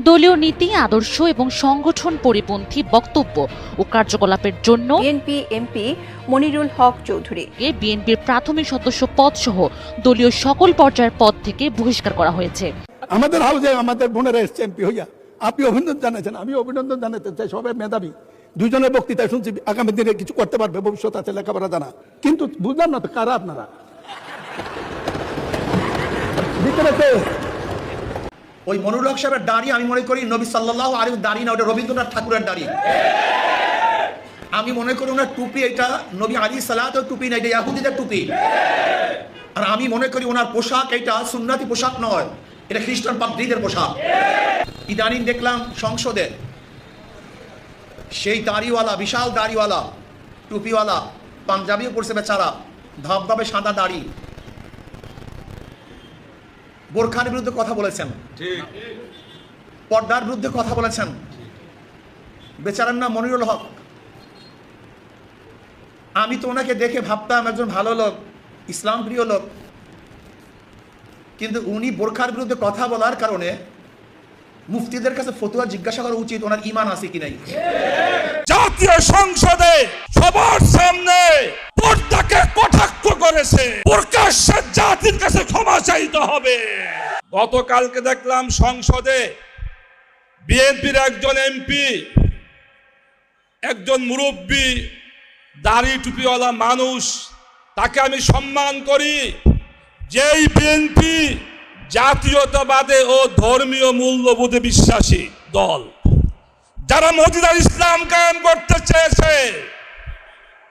দলীয় নীতি, আদর্শ এবং সংগঠন পরিপন্থী বক্তব্য ও কার্যকলাপের জন্য বিএনপি এমপি মনিরুল হক চৌধুরী বিএনপির প্রাথমিক সদস্য পদ সহ দলীয় সকল পর্যায়ের পদ থেকে বহিষ্কার করা হয়েছে। আমাদের হাউসে আমাদের বোনেরা এসছে এমপি হইয়া, আপনি অভিনন্দন জানাচ্ছেন, আমি অভিনন্দন জানাতে চাই। সবাই মেধাবী, দুইজনের বক্তৃতা শুনছি, আগামী দিনে কিছু করতে পারবে, ভবিষ্যৎ আছে, লেখাপড়া জানা। কিন্তু বুঝলাম না তো কারা আপনারা ভিতরে। ওই মনিরুল হক সাহেবের দাড়ি আমি মনে করি নবী সাল্লাল্লাহু আলাইহি দাড়ি না, ওটা রবীন্দ্রনাথ ঠাকুরের দাড়ি। আমি মনে করি ওনার টুপি এটা নবী আলাইহিস সালাতের টুপি না, এটা ইহুদিদের টুপি। আর আমি মনে করি ওনার পোশাক এটা সুন্নতি পোশাক নয়, এটা খ্রিস্টান পাদ্রীদের পোশাক। ইদানিং দেখলাম সংসদে সেই দাড়িওয়ালা, বিশাল দাড়িওয়ালা, টুপিওয়ালা, পাঞ্জাবিও পরছে বেচারা, ধবধবে সাদা দাড়ি, বোরখার বিরুদ্ধে কথা বলেছেন, পর্দার বিরুদ্ধে কথা বলেছেন। বেচারার নাম মনিরুল হক। আমি তো ওনাকে দেখে ভাবতাম একজন ভালো লোক, ইসলাম প্রিয় লোক, কিন্তু উনি বোরখার বিরুদ্ধে কথা বলার কারণে মুফতিদের কাছে ফতোয়া জিজ্ঞাসা করা উচিত ওনার ঈমান আছে কি নাই। জাতীয় সংসদে সবার সামনে পর্দাকে কটাক্ষ করেছে, প্রকাশ্যে জাতির কাছে ক্ষমা চাইতে হবে। গতকালকে দেখলাম সংসদে বিএনপির একজন এমপি, একজন মুরব্বী, দাড়ি টুপিওয়ালা মানুষ, তাকে আমি সম্মান করি, যেই বিএনপি জাতীয়তাবাদে ও ধর্মীয় মূল্যবোধে বিশ্বাসী দল, যারা মজিদার ইসলাম কায়েম করতে চেয়েছে,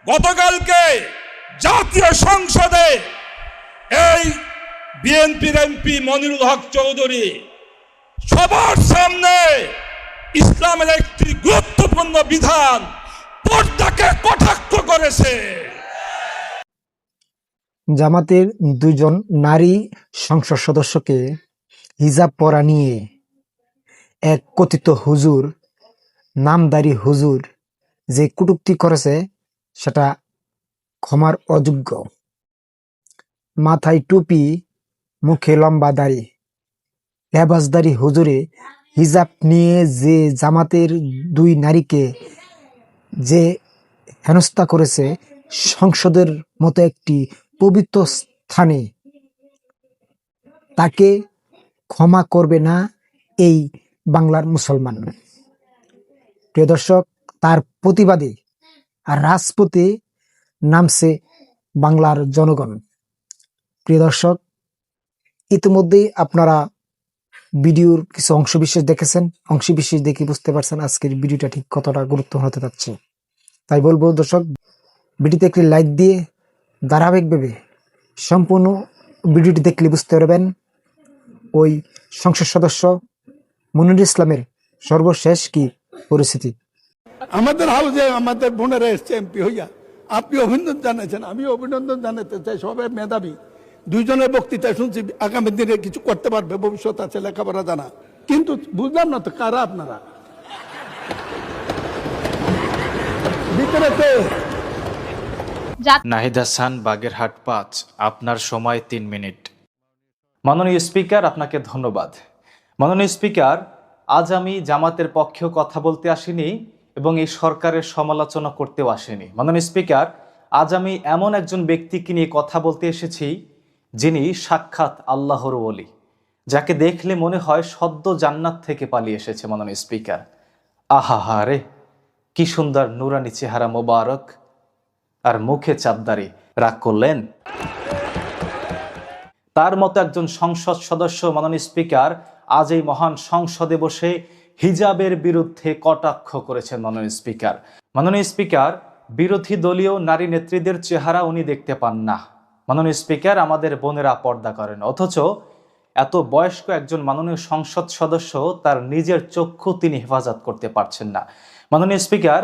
গতকালকে জাতীয় সংসদে এই বিএনপির এমপি মনিরুল হক চৌধুরী সবার সামনে ইসলামের একটি গুরুত্বপূর্ণ বিধান পর্দাকে কটাক্ষ করেছে। জামাতের দুইজন নারী সংসদ সদস্যকে হিজাব পরা নিয়ে এক কথিত হুজুর, নামধারী হুজুর যে কটূক্তি করেছে সেটা ক্ষমার অযোগ্য। মাথায় টুপি, মুখে লম্বা দাড়ি, লেবাসদারি হুজুরে হিজাব নিয়ে যে জামাতের দুই নারীকে যে হেনস্থা করেছে সংসদের মতো একটি পবিত্র স্থানে, তাকে ক্ষমা করবে না এই বাংলার মুসলমান। প্রিয় দর্শক, তার প্রতিবাদে আর রাজপথে নামছে বাংলার জনগণ। প্রিয় দর্শক, ইতিমধ্যেই আপনারা ভিডিওর কিছু অংশবিশেষ দেখেছেন, অংশবিশেষ দেখে বুঝতে পারছেন আজকের ভিডিওটা ঠিক কতটা গুরুত্ব হতে যাচ্ছে। তাই বলবো দর্শক, ভিডিওতে একটি লাইক দিয়ে ধারাবাহিকভাবে সম্পূর্ণ ভিডিওটি দেখলে বুঝতে পারবেন ওই সংসদ সদস্য মনিরুল ইসলামের সর্বশেষ কি পরিস্থিতি। আমাদের হাউসে আমাদের বোনেরা এসছে এমপি হইয়া, আপনি অভিনন্দন জানাচ্ছেন, আমি অভিনন্দন জানাতে চাই। সবাই মেধাবী, দুইজনের বক্তৃতা শুনছি, আগামী দিনে কিছু করতে পারবে, ভবিষ্যৎ আছে, লেখাপড়া জানা। কিন্তু বুঝলাম না তো কারা আপনারা ভিতরে। নাহিদ হাসান, বাগেরহাট 5। আপনার সময় 3 মিনিট। মাননীয় স্পিকার, আপনাকে ধন্যবাদ। মাননীয় স্পিকার, আজ আমি জামাতের পক্ষেও কথা বলতে আসিনি এবং এই সরকারের সমালোচনা করতেও আসিনি। মাননীয় স্পিকার, আজ আমি এমন একজন ব্যক্তিকে নিয়ে কথা বলতে এসেছি যিনি সাক্ষাৎ আল্লাহর ওলি, যাকে দেখলে মনে হয় সদ্য জান্নাত থেকে পালিয়ে এসেছে। মাননীয় স্পিকার, আহা রে, কি সুন্দর নুরানি চেহারা মোবারক, আর মুখে চাপদারি। রাগ করলেন? তার মতো একজন সংসদ সদস্য মাননীয় স্পিকার আজ এই মহান সংসদে বসে হিজাবের বিরুদ্ধে কটাক্ষ করেছেন। মাননীয় স্পিকার, মাননীয় স্পিকার, বিরোধী দলীয় নারী নেত্রীদের চেহারা উনি দেখতে পান না। মাননীয় স্পিকার, আমাদের বোনেরা পর্দা করেন, অথচ এত বয়স্ক একজন মাননীয় সংসদ সদস্য তার নিজের চক্ষু তিনি হেফাজত করতে পারছেন না। মাননীয় স্পিকার,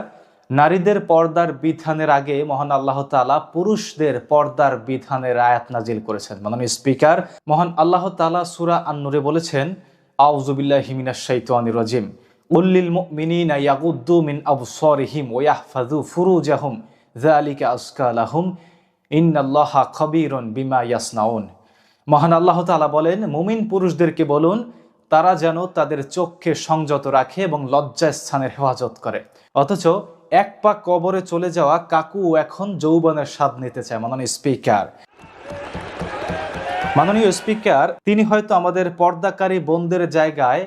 নারীদের পর্দার বিধানের আগে মহান আল্লাহ তাআলা পুরুষদের পর্দার বিধানের আয়াত নাজিল করেছেন। মাননীয় স্পিকার, মহান আল্লাহ তাআলা সূরা আন-নূরে বলেছেন, আউযু বিল্লাহি মিনাশ শাইতানির রাজিম, উল্লিল মুমিনিনা ইয়াগুদ্দু মিন আবসারিহিম ওয়া ইয়াহফাযু ফুরুজাহুম যালিকা আযকা লাহুম ইন্নাল্লাহা খাবীরুন বিমা ইয়াসনাউন। মহান আল্লাহ তাআলা বলেন, মুমিন পুরুষদেরকে বলুন তারা যেন তাদের চোখকে সংযত রাখে এবং লজ্জাস্থানের হেফাজত করে। অথচ এক পা কবরে চলে যাওয়া কাকু এখন যৌবনের স্বাদ নিতে চায়। মাননীয় স্পিকার, তিনি হয়তো আমাদের পর্দাকারী বোনদের জায়গায়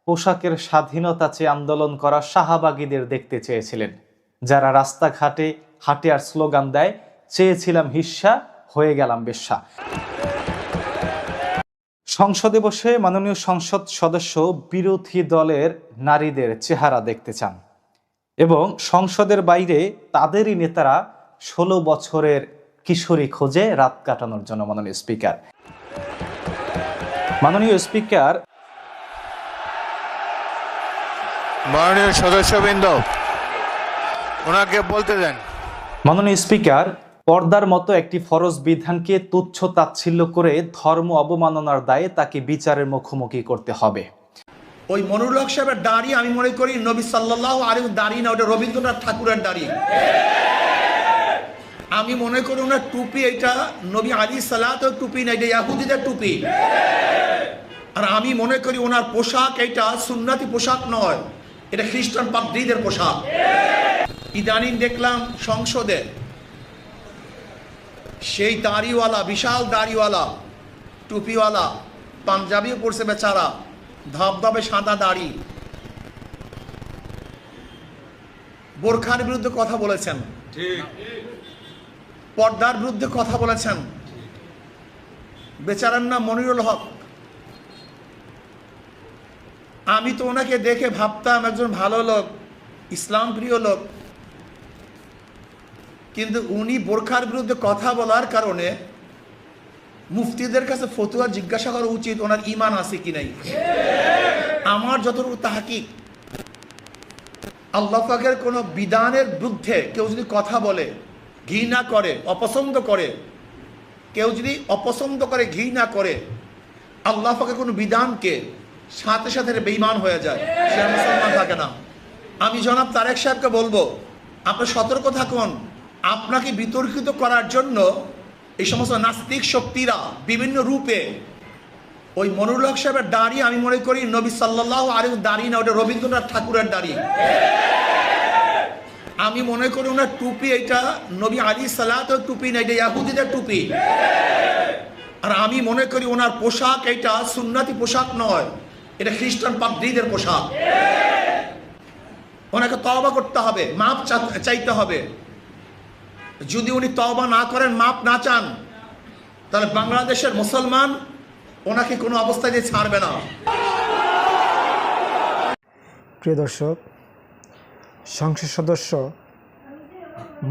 পোশাকের স্বাধীনতা চেয়ে আন্দোলন করা শাহবাগীদের দেখতে চেয়েছিলেন, যারা রাস্তাঘাটে হাঁটে আর স্লোগান দেয়, চেয়েছিলাম হিস্সা, হয়ে গেলাম বেশ্যা। সংসদে বসে মাননীয় সংসদ সদস্য বিরোধী দলের নারীদের চেহারা দেখতে চান এবং সংসদের বাইরে তাদেরই নেতারা 16 বছরের কিশোরী খোঁজে রাত কাটানোর জন্য। মাননীয় স্পিকার, মাননীয় সদস্যবৃন্দ, ওনাকে বলতে দেন। মাননীয় স্পিকার, পর্দার মতো একটি ফরজ বিধানকে তুচ্ছ তাচ্ছিল্য করে ধর্ম অবমাননার দায়ে তাকে বিচারের মুখোমুখি করতে হবে। ওই মনিরুল হক সাহেবের দাড়ি আমি মনে করি নবী সাল্লাল্লাহু আলাইহি দাড়ি না, ওটা রবীন্দ্রনাথ ঠাকুরের দাড়ি। আমি মনে করি ওনার টুপি এটা নবী আলাইহিস সালাতের টুপি না, এটা ইহুদিদের টুপি। আর আমি মনে করি ওনার পোশাক এটা সুন্নতি পোশাক নয়, এটা খ্রিস্টান পাদ্রীদের পোশাক। ইদানিং দেখলাম সংসদে সেই দাড়িওয়ালা, বিশাল দাড়িওয়ালা, টুপিওয়ালা, পাঞ্জাবিও পরছে বেচারা, ধবধবে সাদা দাড়ি, বোরখার বিরুদ্ধে কথা বলেছেন, পর্দার বিরুদ্ধে কথা বলেছেন। বেচারার নাম মনিরুল হক। আমি তো ওনাকে দেখে ভাবতাম একজন ভালো লোক, ইসলাম প্রিয় লোক, কিন্তু উনি বোরখার বিরুদ্ধে কথা বলার কারণে মুফতিদের কাছে ফতোয়া জিজ্ঞাসা করা উচিত ওনার ঈমান আছে কি নাই। আমার যতটুকু তাহকিক, আল্লাহ পাকের কোনো বিধানের বিরুদ্ধে কেউ যদি কথা বলে, ঘৃণা করে, অপছন্দ করে, কেউ যদি অপছন্দ করে, ঘৃণা করে আল্লাহ পাকের কোনো বিধানকে, সাথে সাথে বেঈমান হয়ে যায়, সে মুসলমান থাকে না। আমি জনাব তারেক সাহেবকে বলবো, আপনি সতর্ক থাকুন। আপনাকে বিতর্কিত করার জন্য এই সমস্ত নাস্তিক শক্তিরা বিভিন্ন রূপে, ওই মনিরুল হক সাহেবের দাড়ি আমি মনে করি নবী সাল্লাল্লাহু আলাইহি দাড়ি না, ওটা রবীন্দ্রনাথ ঠাকুরের দাড়ি। আমি মনে করি ওনার টুপি এটা নবী আলাইহিস সালাতের টুপি না, এটা ইহুদিদের টুপি। আর আমি মনে করি ওনার পোশাক এটা সুন্নতি পোশাক নয়, এটা খ্রিস্টান পাদ্রীদের পোশাক। ওনাকে তওবা করতে হবে, মাপ চাইতে হবে। যদি উনি তওবা না করেন, মাপ না চান, তাহলে বাংলাদেশের মুসলমান ওনাকে কোনো অবস্থায় দিয়ে ছাড়বে না। প্রিয় দর্শক, সংসদ সদস্য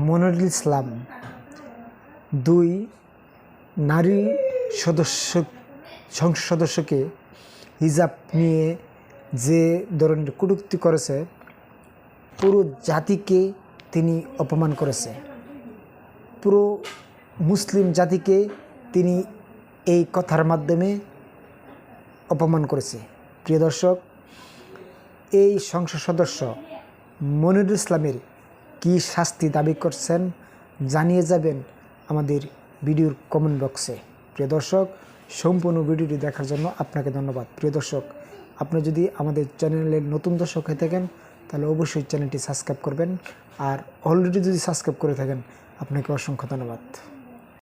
মনিরুল ইসলাম 2 নারী সংসদ সদস্যকে হিজাব নিয়ে যে ধরনের কটূক্তি করেছে, পুরো জাতিকে তিনি অপমান করেছে, পুরো মুসলিম জাতিকে তিনি এই কথার মাধ্যমে অপমান করেছে। প্রিয় দর্শক, এই সংসদ সদস্য মনিরুল ইসলামের কী শাস্তি দাবি করছেন জানিয়ে যাবেন আমাদের ভিডিওর কমেন্ট বক্সে। প্রিয় দর্শক, সম্পূর্ণ ভিডিওটি দেখার জন্য আপনাকে ধন্যবাদ। প্রিয় দর্শক, আপনি যদি আমাদের চ্যানেলের নতুন দর্শক হয়ে থাকেন তাহলে অবশ্যই চ্যানেলটি সাবস্ক্রাইব করবেন, আর অলরেডি যদি সাবস্ক্রাইব করে থাকেন আপনাকে অসংখ্য ধন্যবাদ।